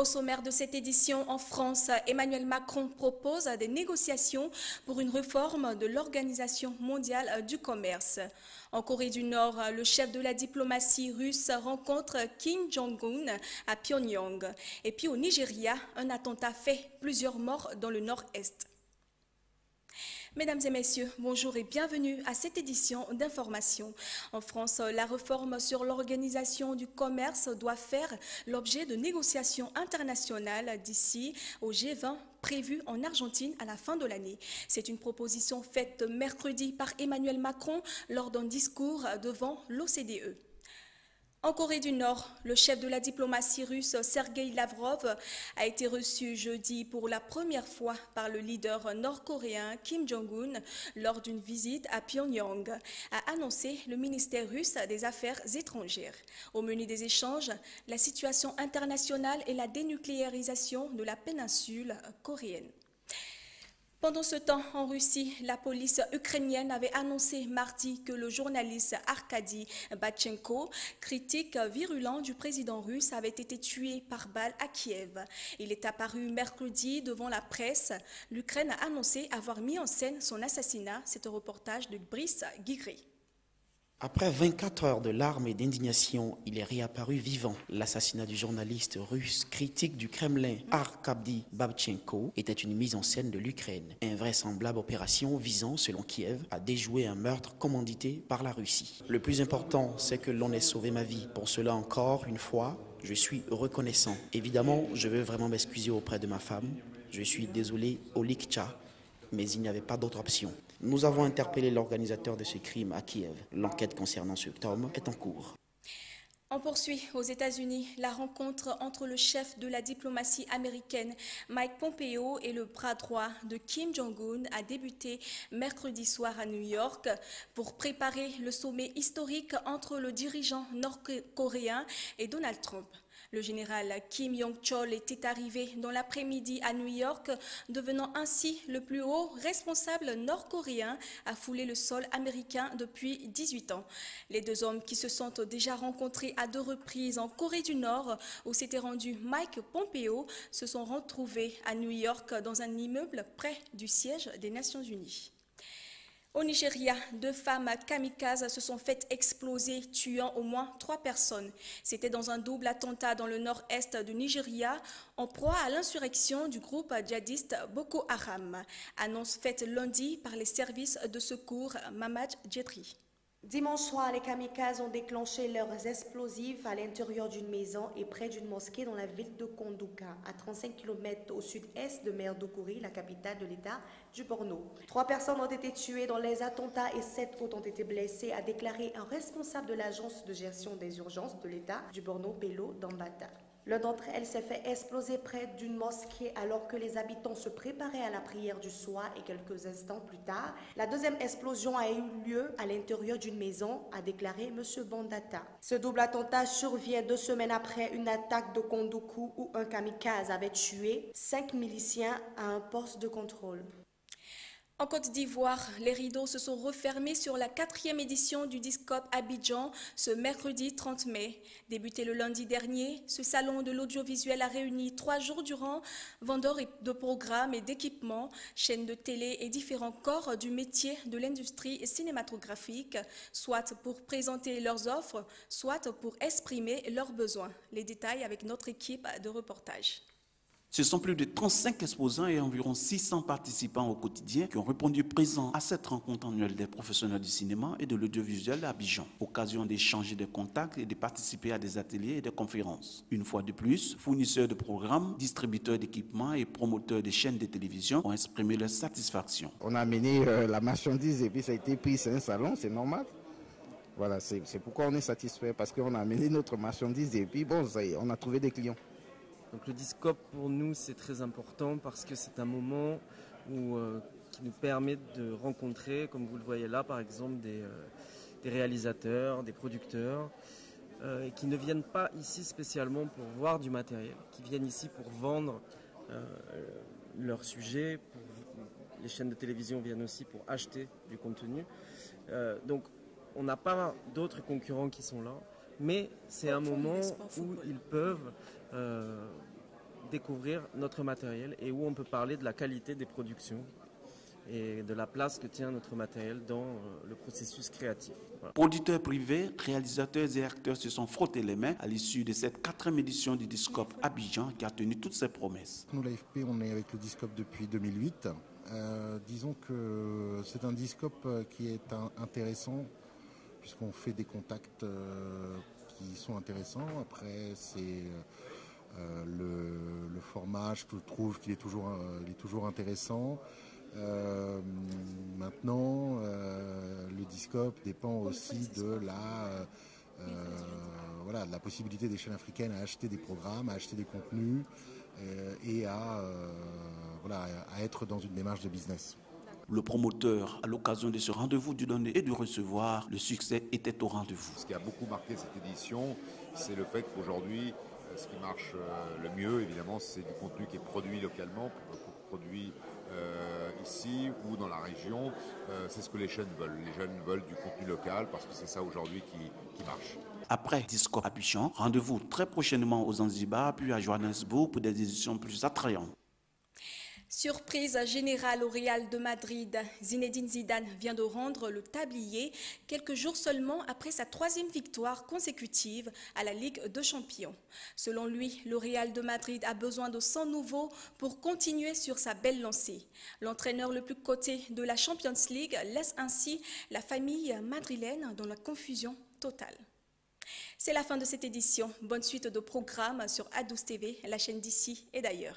Au sommaire de cette édition, en France, Emmanuel Macron propose des négociations pour une réforme de l'Organisation mondiale du commerce. En Corée du Nord, le chef de la diplomatie russe rencontre Kim Jong-un à Pyongyang. Et puis au Nigeria, un attentat fait plusieurs morts dans le nord-est. Mesdames et messieurs, bonjour et bienvenue à cette édition d'information. En France, la réforme sur l'organisation du commerce doit faire l'objet de négociations internationales d'ici au G20 prévu en Argentine à la fin de l'année. C'est une proposition faite mercredi par Emmanuel Macron lors d'un discours devant l'OCDE. En Corée du Nord, le chef de la diplomatie russe, Sergueï Lavrov, a été reçu jeudi pour la première fois par le leader nord-coréen Kim Jong-un lors d'une visite à Pyongyang, a annoncé le ministère russe des Affaires étrangères. Au menu des échanges, la situation internationale et la dénucléarisation de la péninsule coréenne. Pendant ce temps, en Russie, la police ukrainienne avait annoncé mardi que le journaliste Arkady Batchenko, critique virulent du président russe, avait été tué par balle à Kiev. Il est apparu mercredi devant la presse. L'Ukraine a annoncé avoir mis en scène son assassinat. C'est un reportage de Brice Guigry. Après 24 heures de larmes et d'indignation, il est réapparu vivant. L'assassinat du journaliste russe critique du Kremlin, Arkady Babchenko, était une mise en scène de l'Ukraine. Invraisemblable opération visant, selon Kiev, à déjouer un meurtre commandité par la Russie. Le plus important, c'est que l'on ait sauvé ma vie. Pour cela, encore une fois, je suis reconnaissant. Évidemment, je veux vraiment m'excuser auprès de ma femme. Je suis désolé, Olikcha, mais il n'y avait pas d'autre option. Nous avons interpellé l'organisateur de ce crime à Kiev. L'enquête concernant cet homme est en cours. On poursuit aux États-Unis la rencontre entre le chef de la diplomatie américaine Mike Pompeo et le bras droit de Kim Jong-un a débuté mercredi soir à New York pour préparer le sommet historique entre le dirigeant nord-coréen et Donald Trump. Le général Kim Yong-chol était arrivé dans l'après-midi à New York, devenant ainsi le plus haut responsable nord-coréen à fouler le sol américain depuis 18 ans. Les deux hommes qui se sont déjà rencontrés à 2 reprises en Corée du Nord, où s'était rendu Mike Pompeo, se sont retrouvés à New York dans un immeuble près du siège des Nations Unies. Au Nigeria, 2 femmes kamikazes se sont faites exploser, tuant au moins 3 personnes. C'était dans un double attentat dans le nord-est du Nigeria, en proie à l'insurrection du groupe djihadiste Boko Haram. Annonce faite lundi par les services de secours Mamad Djetri. Dimanche soir, les kamikazes ont déclenché leurs explosifs à l'intérieur d'une maison et près d'une mosquée dans la ville de Konduka, à 35 km au sud-est de Maiduguri, la capitale de l'État du Borno. 3 personnes ont été tuées dans les attentats et 7 autres ont été blessées, a déclaré un responsable de l'agence de gestion des urgences de l'État du Borno, Bello Dambata. L'un d'entre elles s'est fait exploser près d'une mosquée alors que les habitants se préparaient à la prière du soir et quelques instants plus tard, la deuxième explosion a eu lieu à l'intérieur d'une maison, a déclaré M. Bandata. Ce double attentat survient 2 semaines après une attaque de Konduku où un kamikaze avait tué 5 miliciens à un poste de contrôle. En Côte d'Ivoire, les rideaux se sont refermés sur la 4e édition du Discop Abidjan ce mercredi 30 mai. Débuté le lundi dernier, ce salon de l'audiovisuel a réuni 3 jours durant vendeurs de programmes et d'équipements, chaînes de télé et différents corps du métier de l'industrie cinématographique, soit pour présenter leurs offres, soit pour exprimer leurs besoins. Les détails avec notre équipe de reportage. Ce sont plus de 35 exposants et environ 600 participants au quotidien qui ont répondu présents à cette rencontre annuelle des professionnels du cinéma et de l'audiovisuel à Abidjan. Occasion d'échanger des contacts et de participer à des ateliers et des conférences. Une fois de plus, fournisseurs de programmes, distributeurs d'équipements et promoteurs des chaînes de télévision ont exprimé leur satisfaction. On a amené la marchandise et puis ça a été pris, c'est un salon, c'est normal. Voilà, c'est pourquoi on est satisfait, parce qu'on a amené notre marchandise et puis bon, on a trouvé des clients. Donc le Discop pour nous c'est très important parce que c'est un moment qui nous permet de rencontrer, comme vous le voyez là par exemple, des réalisateurs, des producteurs qui ne viennent pas ici spécialement pour voir du matériel, qui viennent ici pour vendre leur sujet. Les chaînes de télévision viennent aussi pour acheter du contenu. Donc on n'a pas d'autres concurrents qui sont là. Mais c'est un moment où ils peuvent découvrir notre matériel et où on peut parler de la qualité des productions et de la place que tient notre matériel dans le processus créatif. Voilà. Producteurs privés, réalisateurs et acteurs se sont frottés les mains à l'issue de cette 4e édition du Discope Abidjan qui a tenu toutes ses promesses. Nous, l'AFP, on est avec le Discope depuis 2008. Disons que c'est un Discope qui est intéressant puisqu'on fait des contacts qui sont intéressants. Après, c'est le format, je trouve qu'il est toujours intéressant. Maintenant, le Discope dépend aussi de la possibilité des chaînes africaines à acheter des programmes, à acheter des contenus et à être dans une démarche de business. Le promoteur, à l'occasion de ce rendez-vous du donner et du recevoir, le succès était au rendez-vous. Ce qui a beaucoup marqué cette édition, c'est le fait qu'aujourd'hui, ce qui marche le mieux, évidemment, c'est du contenu qui est produit localement, produit ici ou dans la région. C'est ce que les jeunes veulent. Les jeunes veulent du contenu local parce que c'est ça aujourd'hui qui marche. Après Discope Abidjan, rendez-vous très prochainement aux Zanzibar puis à Johannesburg pour des éditions plus attrayantes. Surprise générale au Real de Madrid, Zinedine Zidane vient de rendre le tablier quelques jours seulement après sa 3e victoire consécutive à la Ligue des Champions. Selon lui, le Real de Madrid a besoin de 100 nouveaux pour continuer sur sa belle lancée. L'entraîneur le plus coté de la Champions League laisse ainsi la famille madrilène dans la confusion totale. C'est la fin de cette édition. Bonne suite de programmes sur A12 TV, la chaîne d'ici et d'ailleurs.